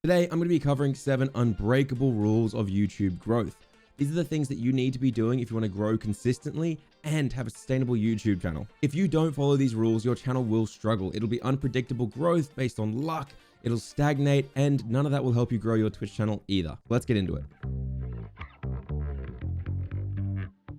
Today, I'm going to be covering 7 unbreakable rules of YouTube growth. These are the things that you need to be doing if you want to grow consistently and have a sustainable YouTube channel. If you don't follow these rules, your channel will struggle. It'll be unpredictable growth based on luck. It'll stagnate, and none of that will help you grow your Twitch channel either. Let's get into it.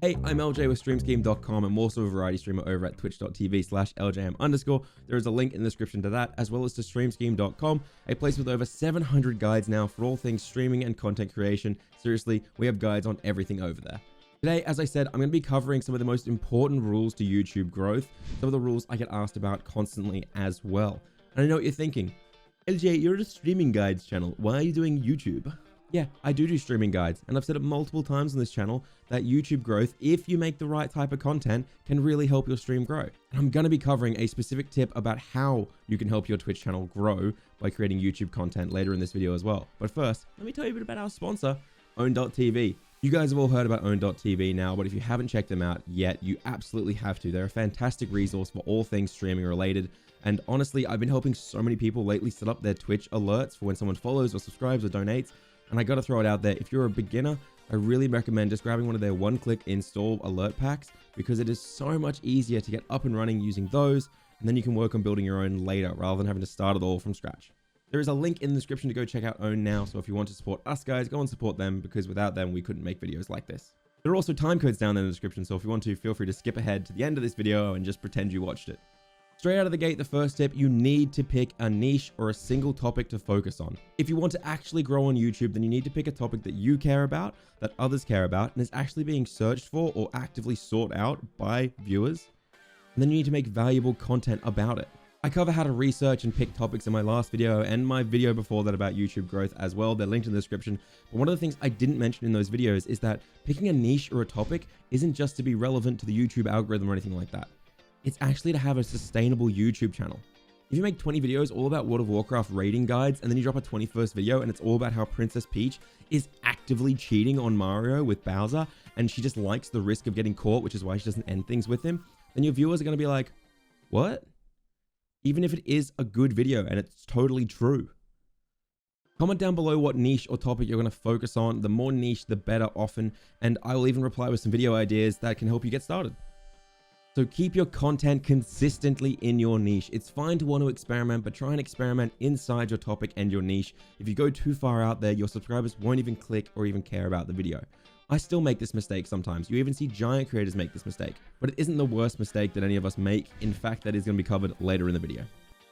Hey, I'm Eljay with StreamScheme.com. I'm also a variety streamer over at twitch.tv/LJM_. There is a link in the description to that, as well as to StreamScheme.com, a place with over 700 guides now for all things streaming and content creation. Seriously, we have guides on everything over there. Today, as I said, I'm going to be covering some of the most important rules to YouTube growth, some of the rules I get asked about constantly as well. And I know what you're thinking. Eljay, you're a streaming guides channel. Why are you doing YouTube? Yeah, I do streaming guides, and I've said it multiple times on this channel that YouTube growth, if you make the right type of content, can really help your stream grow. And I'm going to be covering a specific tip about how you can help your Twitch channel grow by creating YouTube content later in this video as well. But first, let me tell you a bit about our sponsor, Own.tv. You guys have all heard about Own.tv now, but if you haven't checked them out yet, you absolutely have to. They're a fantastic resource for all things streaming related. And honestly, I've been helping so many people lately set up their Twitch alerts for when someone follows or subscribes or donates. And I got to throw it out there. If you're a beginner, I really recommend just grabbing one of their one-click install alert packs, because it is so much easier to get up and running using those. And then you can work on building your own later rather than having to start it all from scratch. There is a link in the description to go check out Own now. So if you want to support us guys, go and support them, because without them, we couldn't make videos like this. There are also time codes down there in the description. So if you want to, feel free to skip ahead to the end of this video and just pretend you watched it. Straight out of the gate, the first tip, you need to pick a niche or a single topic to focus on. If you want to actually grow on YouTube, then you need to pick a topic that you care about, that others care about, and is actually being searched for or actively sought out by viewers. And then you need to make valuable content about it. I cover how to research and pick topics in my last video and my video before that about YouTube growth as well. They're linked in the description. But one of the things I didn't mention in those videos is that picking a niche or a topic isn't just to be relevant to the YouTube algorithm or anything like that. It's actually to have a sustainable YouTube channel. If you make 20 videos all about World of Warcraft raiding guides, and then you drop a 21st video and it's all about how Princess Peach is actively cheating on Mario with Bowser, and she just likes the risk of getting caught, which is why she doesn't end things with him, then your viewers are going to be like, what? Even if it is a good video and it's totally true. Comment down below what niche or topic you're going to focus on. The more niche, the better often, and I will even reply with some video ideas that can help you get started. So keep your content consistently in your niche. It's fine to want to experiment, but try and experiment inside your topic and your niche. If you go too far out there, your subscribers won't even click or even care about the video. I still make this mistake sometimes. You even see giant creators make this mistake, but it isn't the worst mistake that any of us make. In fact, that is going to be covered later in the video.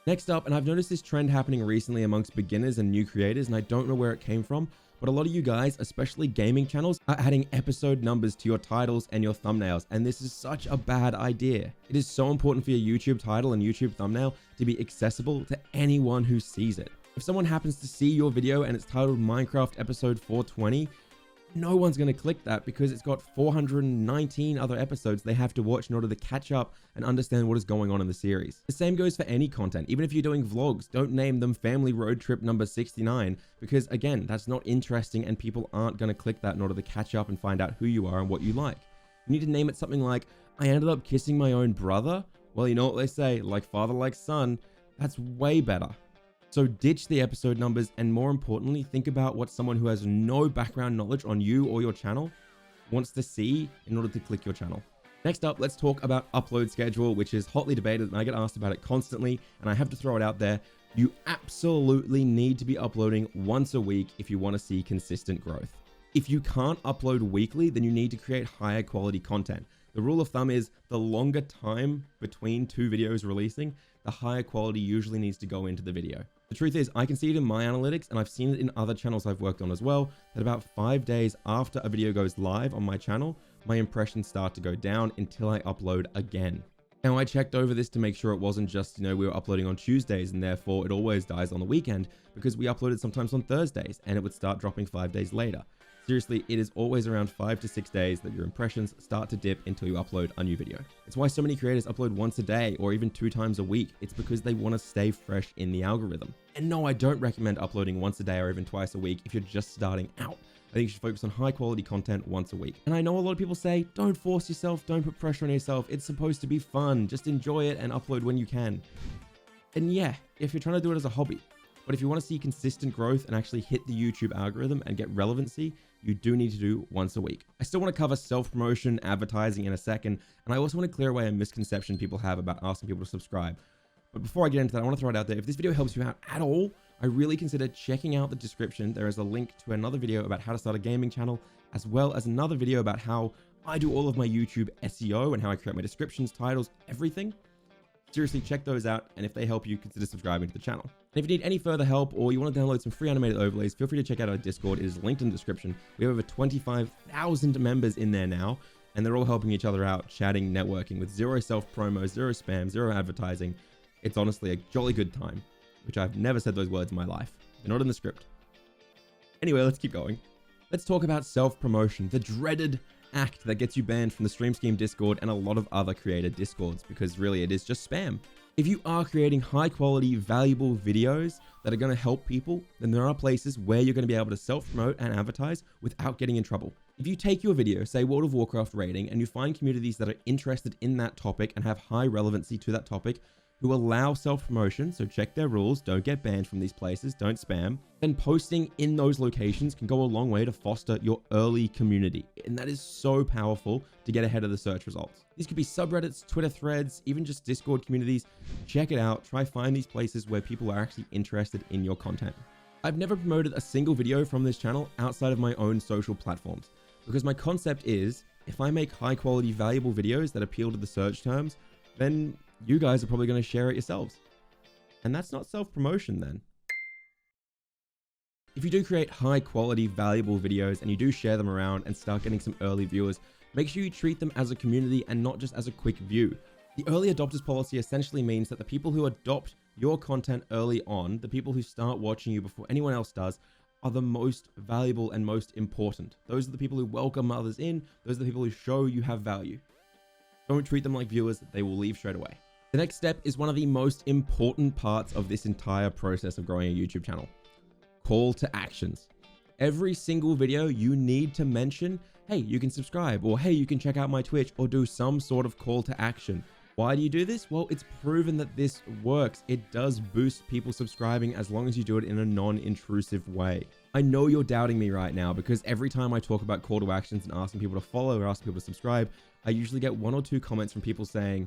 Next up, and I've noticed this trend happening recently amongst beginners and new creators, and I don't know where it came from, but a lot of you guys, especially gaming channels, are adding episode numbers to your titles and your thumbnails, and this is such a bad idea. It is so important for your YouTube title and YouTube thumbnail to be accessible to anyone who sees it. If someone happens to see your video and it's titled Minecraft episode 420, no one's going to click that because it's got 419 other episodes they have to watch in order to catch up and understand what is going on in the series. The same goes for any content. Even if you're doing vlogs, don't name them Family Road Trip number 69, because again, that's not interesting and people aren't going to click that in order to catch up and find out who you are and what you like. You need to name it something like, I ended up kissing my own brother. Well, you know what they say, like father, like son. That's way better. So ditch the episode numbers, and more importantly, think about what someone who has no background knowledge on you or your channel wants to see in order to click your channel. Next up, let's talk about upload schedule, which is hotly debated and I get asked about it constantly, and I have to throw it out there. You absolutely need to be uploading once a week if you want to see consistent growth. If you can't upload weekly, then you need to create higher quality content. The rule of thumb is the longer time between 2 videos releasing, the higher quality usually needs to go into the video. The truth is, I can see it in my analytics, and I've seen it in other channels I've worked on as well, that about 5 days after a video goes live on my channel, my impressions start to go down until I upload again. Now, I checked over this to make sure it wasn't just, we were uploading on Tuesdays and therefore it always dies on the weekend, because we uploaded sometimes on Thursdays and it would start dropping 5 days later. Seriously, it is always around 5 to 6 days that your impressions start to dip until you upload a new video. It's why so many creators upload once a day or even 2 times a week. It's because they want to stay fresh in the algorithm. And no, I don't recommend uploading once a day or even twice a week if you're just starting out. I think you should focus on high quality content once a week. And I know a lot of people say, don't force yourself, don't put pressure on yourself. It's supposed to be fun. Just enjoy it and upload when you can. And yeah, if you're trying to do it as a hobby. But if you want to see consistent growth and actually hit the YouTube algorithm and get relevancy, you do need to do once a week. I still want to cover self-promotion, advertising in a second, and I also want to clear away a misconception people have about asking people to subscribe. But before I get into that, I want to throw it out there. If this video helps you out at all, I really consider checking out the description. There is a link to another video about how to start a gaming channel, as well as another video about how I do all of my YouTube SEO and how I create my descriptions, titles, everything. Seriously, check those out, and if they help you, consider subscribing to the channel. And if you need any further help or you want to download some free animated overlays, feel free to check out our Discord. It is linked in the description. We have over 25,000 members in there now, and they're all helping each other out, chatting, networking with zero self-promo, zero spam, zero advertising. It's honestly a jolly good time, which I've never said those words in my life. They're not in the script. Anyway, let's keep going. Let's talk about self-promotion, the dreaded act that gets you banned from the Stream Scheme Discord and a lot of other creator Discords, because really it is just spam. If you are creating high quality, valuable videos that are going to help people, then there are places where you're going to be able to self-promote and advertise without getting in trouble. If you take your video, say World of Warcraft raiding, and you find communities that are interested in that topic and have high relevancy to that topic, who allow self-promotion, so check their rules, don't get banned from these places, don't spam, then posting in those locations can go a long way to foster your early community. And that is so powerful to get ahead of the search results. These could be subreddits, Twitter threads, even just Discord communities. Check it out, try find these places where people are actually interested in your content. I've never promoted a single video from this channel outside of my own social platforms, because my concept is, if I make high quality, valuable videos that appeal to the search terms, then you guys are probably going to share it yourselves. And that's not self-promotion then. If you do create high quality, valuable videos and you do share them around and start getting some early viewers, make sure you treat them as a community and not just as a quick view. The early adopters policy essentially means that the people who adopt your content early on, the people who start watching you before anyone else does, are the most valuable and most important. Those are the people who welcome others in. Those are the people who show you have value. Don't treat them like viewers, they will leave straight away. The next step is one of the most important parts of this entire process of growing a YouTube channel. Call to actions. Every single video you need to mention, hey, you can subscribe, or hey, you can check out my Twitch, or do some sort of call to action. Why do you do this? Well, it's proven that this works. It does boost people subscribing as long as you do it in a non-intrusive way. I know you're doubting me right now because every time I talk about call to actions and asking people to follow or asking people to subscribe, I usually get 1 or 2 comments from people saying,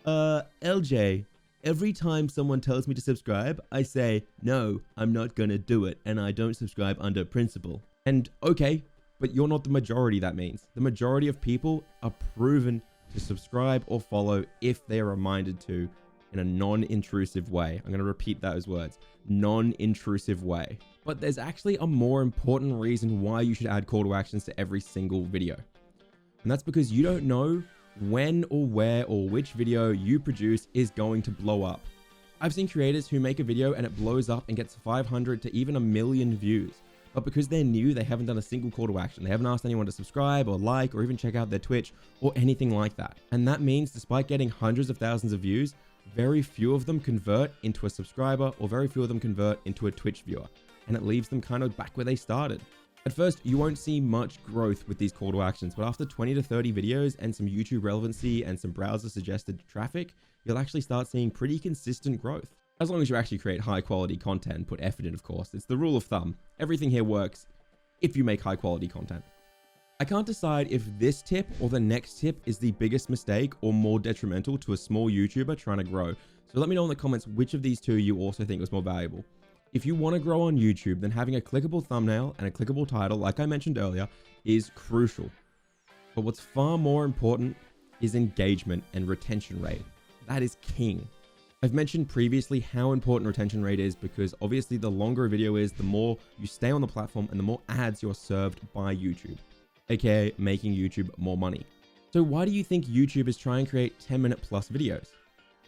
Eljay, every time someone tells me to subscribe, I say, no, I'm not gonna do it, and I don't subscribe under principle. And okay, but you're not the majority, that means. The majority of people are proven to subscribe or follow if they're reminded to in a non-intrusive way. I'm gonna repeat those words, non-intrusive way. But there's actually a more important reason why you should add call to actions to every single video. And that's because you don't know when or where or which video you produce is going to blow up. I've seen creators who make a video and it blows up and gets 500 to even 1 million views. But because they're new, they haven't done a single call to action. They haven't asked anyone to subscribe or like or even check out their Twitch or anything like that. And that means despite getting hundreds of thousands of views, very few of them convert into a subscriber or very few of them convert into a Twitch viewer. And it leaves them kind of back where they started. At first, you won't see much growth with these call to actions, but after 20 to 30 videos and some YouTube relevancy and some browser suggested traffic, you'll actually start seeing pretty consistent growth. As long as you actually create high quality content and put effort in, of course. It's the rule of thumb. Everything here works if you make high quality content. I can't decide if this tip or the next tip is the biggest mistake or more detrimental to a small YouTuber trying to grow. So let me know in the comments which of these two you also think was more valuable. If you want to grow on YouTube, then having a clickable thumbnail and a clickable title, like I mentioned earlier, is crucial. But what's far more important is engagement and retention rate. That is king. I've mentioned previously how important retention rate is because obviously the longer a video is, the more you stay on the platform and the more ads you're served by YouTube, aka making YouTube more money. So why do you think YouTube is trying to create 10-minute plus videos?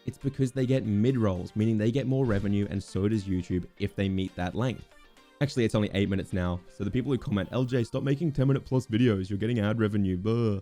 It's because they get mid-rolls, meaning they get more revenue, and so does YouTube if they meet that length. Actually, it's only 8 minutes now, so the people who comment, Eljay, stop making 10-minute plus videos, you're getting ad revenue, blah.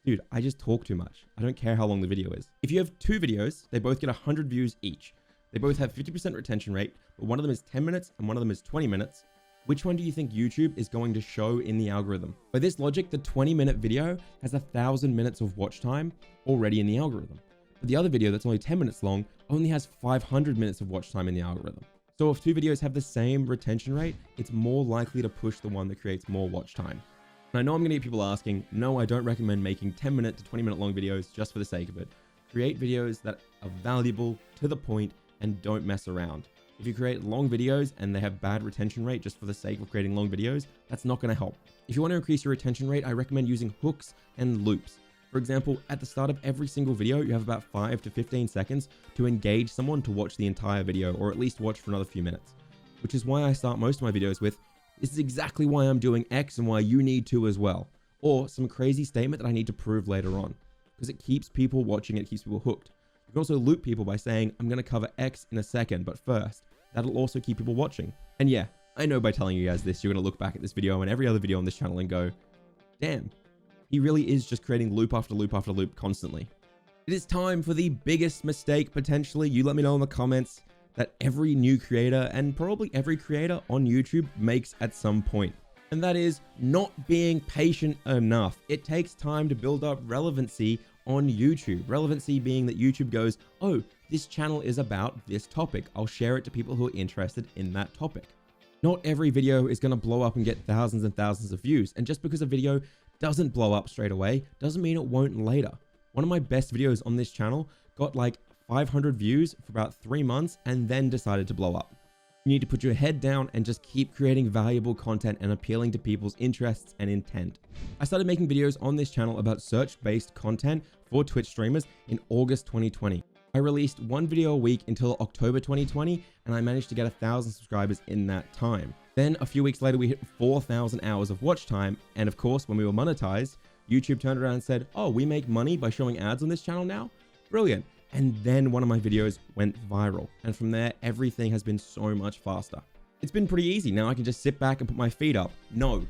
Dude, I just talk too much. I don't care how long the video is. If you have 2 videos, they both get 100 views each. They both have 50% retention rate, but one of them is 10 minutes and one of them is 20 minutes. Which one do you think YouTube is going to show in the algorithm? By this logic, the 20-minute video has 1,000 minutes of watch time already in the algorithm. But the other video that's only 10 minutes long only has 500 minutes of watch time in the algorithm. So if two videos have the same retention rate, it's more likely to push the one that creates more watch time. And I know I'm gonna get people asking, no, I don't recommend making 10-minute to 20-minute long videos just for the sake of it. Create videos that are valuable, to the point, and don't mess around. If you create long videos and they have bad retention rate just for the sake of creating long videos, that's not gonna help. If you want to increase your retention rate, I recommend using hooks and loops. For example, at the start of every single video, you have about 5 to 15 seconds to engage someone to watch the entire video, or at least watch for another few minutes. Which is why I start most of my videos with, this is exactly why I'm doing X and why you need to as well. Or some crazy statement that I need to prove later on. Because it keeps people watching, it keeps people hooked. You can also loop people by saying, I'm going to cover X in a second, but first. That'll also keep people watching. And yeah, I know by telling you guys this, you're going to look back at this video and every other video on this channel and go, damn, he really is just creating loop after loop after loop constantly. It is time for the biggest mistake potentially. You let me know in the comments that every new creator and probably every creator on YouTube makes at some point. And that is not being patient enough. It takes time to build up relevancy on YouTube. Relevancy being that YouTube goes, oh, this channel is about this topic. I'll share it to people who are interested in that topic. Not every video is going to blow up and get thousands and thousands of views. And just because a video doesn't blow up straight away doesn't mean it won't later. One of my best videos on this channel got like 500 views for about 3 months and then decided to blow up. You need to put your head down and just keep creating valuable content and appealing to people's interests and intent. I started making videos on this channel about search-based content for Twitch streamers in August 2020. I released one video a week until October 2020, and I managed to get 1,000 subscribers in that time. Then a few weeks later, we hit 4,000 hours of watch time. And of course, when we were monetized, YouTube turned around and said, oh, we make money by showing ads on this channel now? Brilliant. And then one of my videos went viral. And from there, everything has been so much faster. It's been pretty easy. Now I can just sit back and put my feet up. No,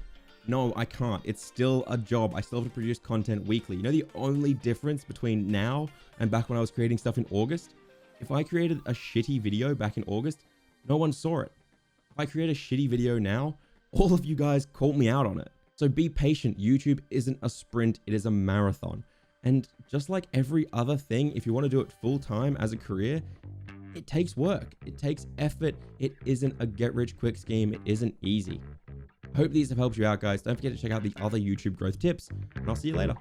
I can't. It's still a job. I still have to produce content weekly. You know the only difference between now and back when I was creating stuff in August? If I created a shitty video back in August, no one saw it. If I create a shitty video now, all of you guys called me out on it. So be patient. YouTube isn't a sprint, it is a marathon. And just like every other thing, if you want to do it full time as a career, it takes work, it takes effort. It isn't a get rich quick scheme. It isn't easy. Hope these have helped you out, guys. Don't forget to check out the other YouTube growth tips, and I'll see you later.